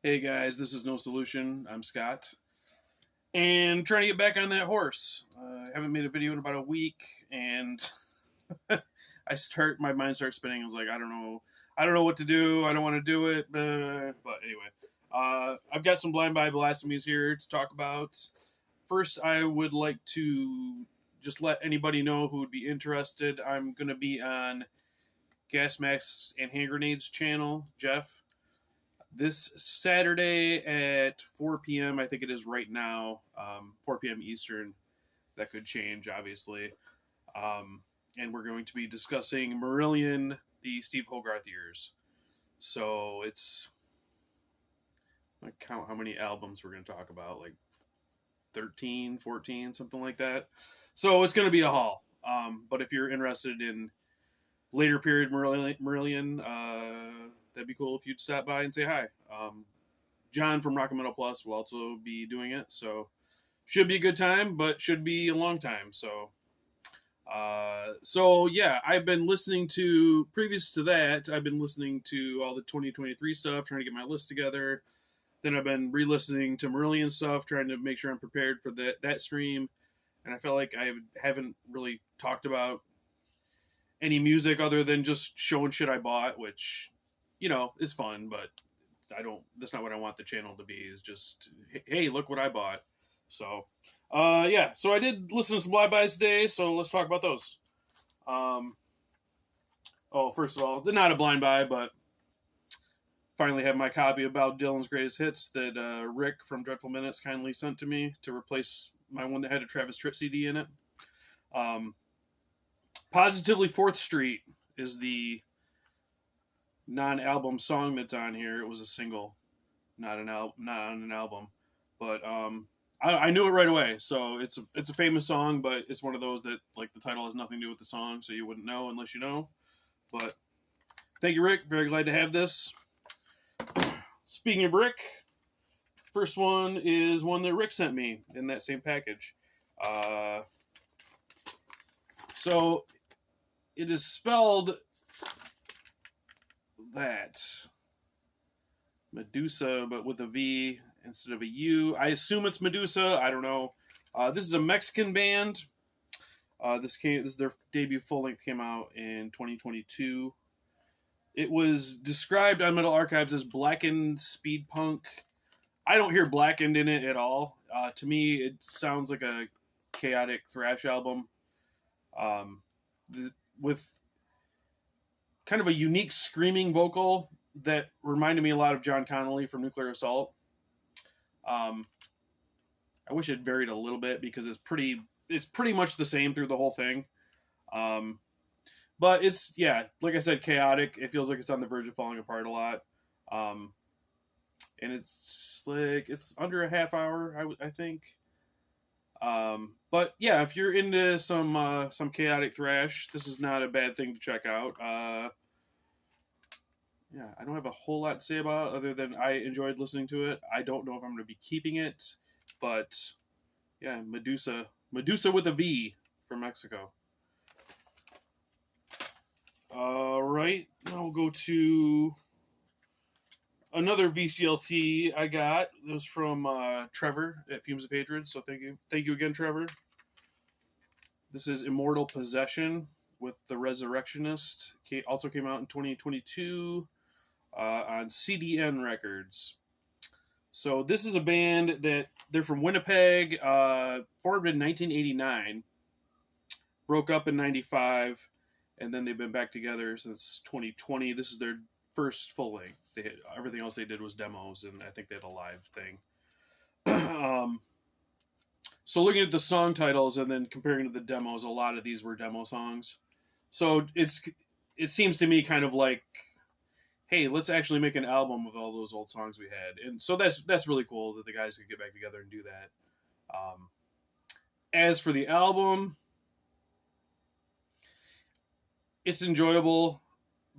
Hey guys, this is No Solution. I'm Scott. And trying to get back on that horse. I haven't made a video in about a week, and my mind starts spinning. I was like, I don't know what to do. I don't want to do it. But anyway, I've got some blind buy blasphemies here to talk about. First, I would like to just let anybody know who would be interested. I'm going to be on Gas Masks and Hand Grenades channel, Geoff, this Saturday at 4 p.m. I think it is right now, 4 p.m. Eastern. That could change, obviously. And we're going to be discussing Marillion, the Steve Hogarth years. So it's, I count how many albums we're going to talk about, like 13, 14, something like that. So it's going to be a haul. But if you're interested in later period Marillion, that'd be cool if you'd stop by and say hi. John from Rock and Metal Plus will also be doing it, so should be a good time, but should be a long time. So yeah, I've been listening to, previous to that, I've been listening to all the 2023 stuff, trying to get my list together. Then I've been re-listening to Marillion stuff, trying to make sure I'm prepared for that stream. And I felt like I haven't really talked about any music other than just showing shit I bought, which, is fun, but that's not what I want the channel to be, is just, hey, look what I bought. So, yeah, so I did listen to some blind buys today, so let's talk about those. First of all, they're not a blind buy, but finally have my copy of Bob Dylan's Greatest Hits that Rick from Dreadful Minutes kindly sent to me to replace my one that had a Travis Tritt CD in it. Positively 4th Street is the non-album song that's on here. It was a single, not an album, but I knew it right away. So it's a famous song, but it's one of those that, like, the title has nothing to do with the song, so you wouldn't know unless you know. But thank you, Rick. Very glad to have this. Speaking of Rick, first one is one that Rick sent me in that same package. So it is spelled that Medusa, but with a V instead of a U. I assume it's Medusa. I don't know. This is a Mexican band. This is their debut full length, came out in 2022. It was described on Metal Archives as blackened speed punk. I don't hear blackened in it at all. To me, it sounds like a chaotic thrash album, with kind of a unique screaming vocal that reminded me a lot of John Connolly from Nuclear Assault. I wish it varied a little bit, because it's pretty much the same through the whole thing. But it's, yeah, like I said, chaotic. It feels like it's on the verge of falling apart a lot. And it's under a half hour, I think. But yeah, if you're into some chaotic thrash, this is not a bad thing to check out. Yeah, I don't have a whole lot to say about it other than I enjoyed listening to it. I don't know if I'm going to be keeping it, but yeah, Medusa with a V from Mexico. All right, now we'll go to another VCLT I got. It was from Trevor at Fumes of Hatred, so thank you again, Trevor. This is Immortal Possession with the Resurrectionist. Also came out in 2022 on CDN Records. So this is a band that, they're from Winnipeg, formed in 1989, broke up in 95, and then they've been back together since 2020. This is their first full length. Everything else they did was demos, and I think they had a live thing. So looking at the song titles and then comparing to the demos, a lot of these were demo songs. So it seems to me kind of like, hey, let's actually make an album with all those old songs we had. And so that's really cool that the guys could get back together and do that. As for the album, it's enjoyable,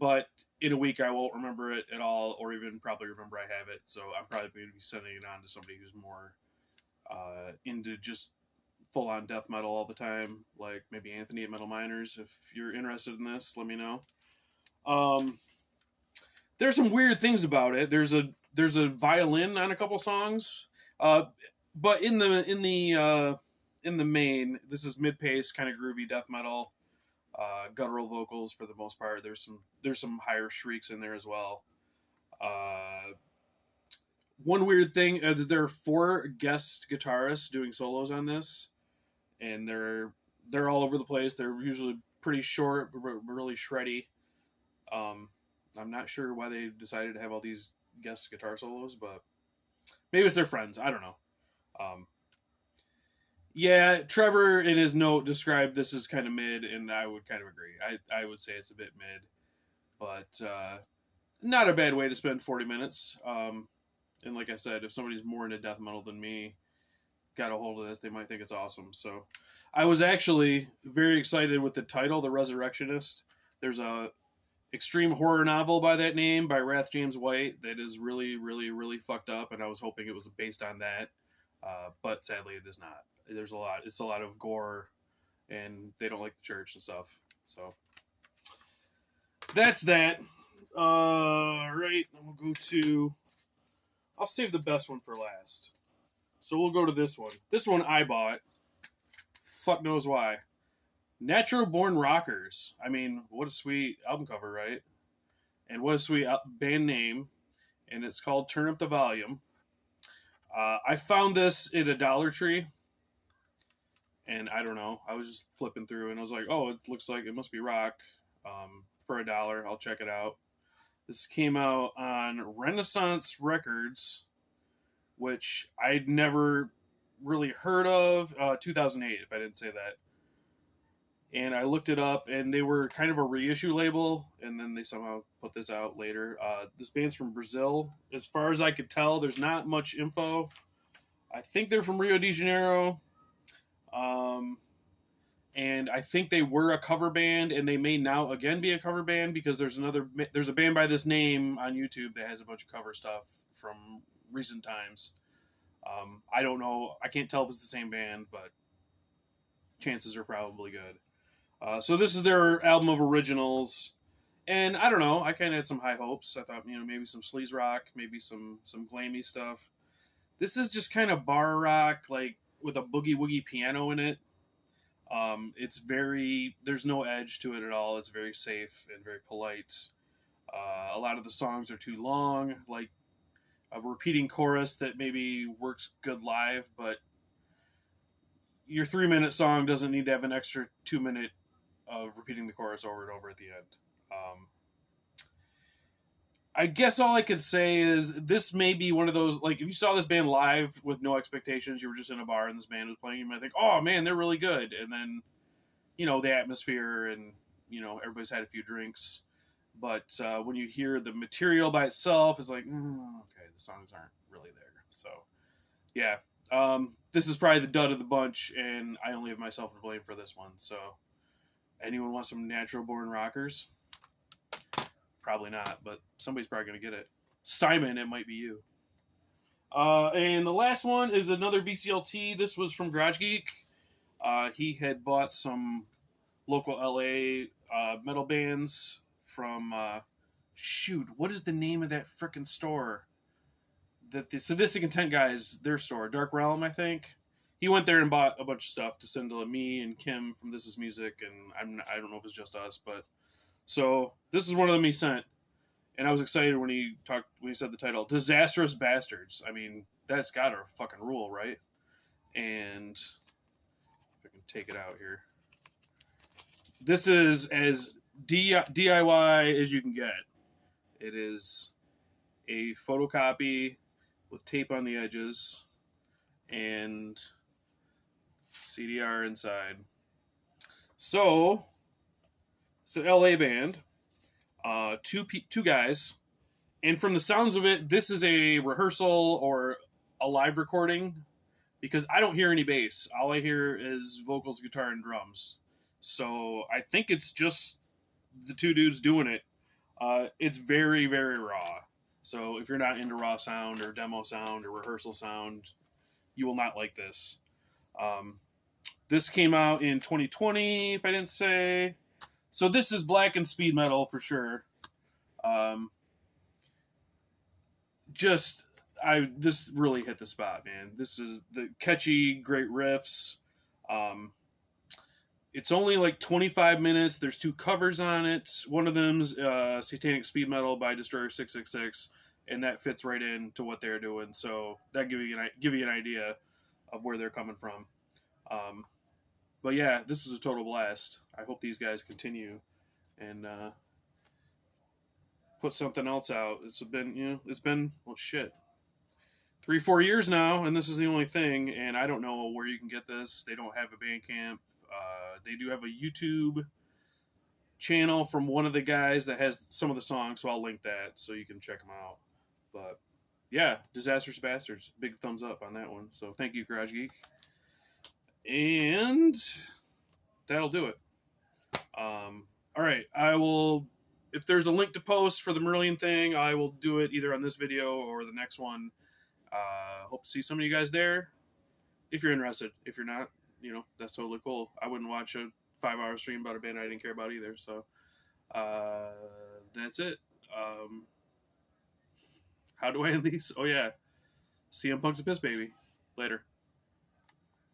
but in a week I won't remember it at all, or even probably remember I have it. So I'm probably going to be sending it on to somebody who's more into just full-on death metal all the time, like maybe Anthony at Metal Miners. If you're interested in this, let me know. There's some weird things about it. There's a there's a violin on a couple songs, but in the main, this is mid-paced, kind of groovy death metal, guttural vocals for the most part. There's some higher shrieks in there as well. One weird thing, there are 4 guest guitarists doing solos on this, and they're all over the place. They're usually pretty short, but really shreddy. I'm not sure why they decided to have all these guest guitar solos, but maybe it's their friends. I don't know. Yeah, Trevor in his note described this as kind of mid, and I would kind of agree. I would say it's a bit mid, but not a bad way to spend 40 minutes. And like I said, if somebody's more into death metal than me, got a hold of this, they might think it's awesome. So I was actually very excited with the title, The Resurrectionist. There's a extreme horror novel by that name by Wrath James White that is really, really, really fucked up, and I was hoping it was based on that, but sadly it is not. It's a lot of gore, and they don't like the church and stuff. So that's that. Right, I'll save the best one for last. So we'll go to this one. This one I bought. Fuck knows why. Natural Born Rockers. I mean, what a sweet album cover, right? And what a sweet band name. And it's called Turn Up the Volume. I found this at a Dollar Tree. And I don't know. I was just flipping through and I was like, oh, it looks like it must be rock. For $1, I'll check it out. This came out on Renaissance Records, which I'd never really heard of. 2008, if I didn't say that. And I looked it up, and they were kind of a reissue label, and then they somehow put this out later. This band's from Brazil. As far as I could tell, there's not much info. I think they're from Rio de Janeiro. And I think they were a cover band, and they may now again be a cover band because there's a band by this name on YouTube that has a bunch of cover stuff from recent times. I don't know. I can't tell if it's the same band, but chances are probably good. So this is their album of originals, and I don't know. I kind of had some high hopes. I thought, maybe some sleaze rock, maybe some glammy stuff. This is just kind of bar rock, like with a boogie woogie piano in it. There's no edge to it at all. It's very safe and very polite. A lot of the songs are too long, like a repeating chorus that maybe works good live, but your 3-minute song doesn't need to have an extra 2-minute of repeating the chorus over and over at the end. I guess all I could say is this may be one of those, like, if you saw this band live with no expectations, you were just in a bar and this band was playing, you might think, oh man, they're really good. And then, the atmosphere and, everybody's had a few drinks. But when you hear the material by itself, it's like, okay, the songs aren't really there. So, yeah. This is probably the dud of the bunch, and I only have myself to blame for this one. So, anyone want some Natural Born Rockers? Probably not, but somebody's probably going to get it. Simon, it might be you. And the last one is another VCLT. This was from Garage Geek. He had bought some local LA metal bands from, what is the name of that frickin' store? The Sadistic Intent guys, their store, Dark Realm, I think. He went there and bought a bunch of stuff to send to me and Kim from This Is Music, and I don't know if it's just us, but so this is one of them he sent, and I was excited when he said the title, Disastrous Bastards. I mean, that's gotta fucking rule, right? And if I can take it out here, this is as DIY as you can get. It is a photocopy with tape on the edges and CDR inside. So it's an LA band, two guys, and from the sounds of it, this is a rehearsal or a live recording because I don't hear any bass. All I hear is vocals, guitar, and drums. So I think it's just the two dudes doing it. It's very, very raw. So if you're not into raw sound or demo sound or rehearsal sound, you will not like this. This came out in 2020, if I didn't say. So this is black and speed metal for sure. this really hit the spot, man. This is the catchy, great riffs. Um, it's only like 25 minutes. There's 2 covers on it. One of them's Satanic Speed Metal by Destroyer 666, and that fits right into what they're doing. So that give you an idea of where they're coming from. But yeah, this is a total blast. I hope these guys continue and put something else out. It's been well, shit, 3-4 years now, and this is the only thing. And I don't know where you can get this. They don't have a Bandcamp. They do have a YouTube channel from one of the guys that has some of the songs, so I'll link that so you can check them out. But yeah, Disastrous Bastards, big thumbs up on that one. So thank you, Garage Geek. And that'll do it. All right, I will. If there's a link to post for the Marillion thing, I will do it either on this video or the next one. Hope to see some of you guys there. If you're interested. If you're not, that's totally cool. I wouldn't watch a 5-hour stream about a band I didn't care about either. So that's it. How do I end these? Oh yeah, CM Punk's a piss baby. Later.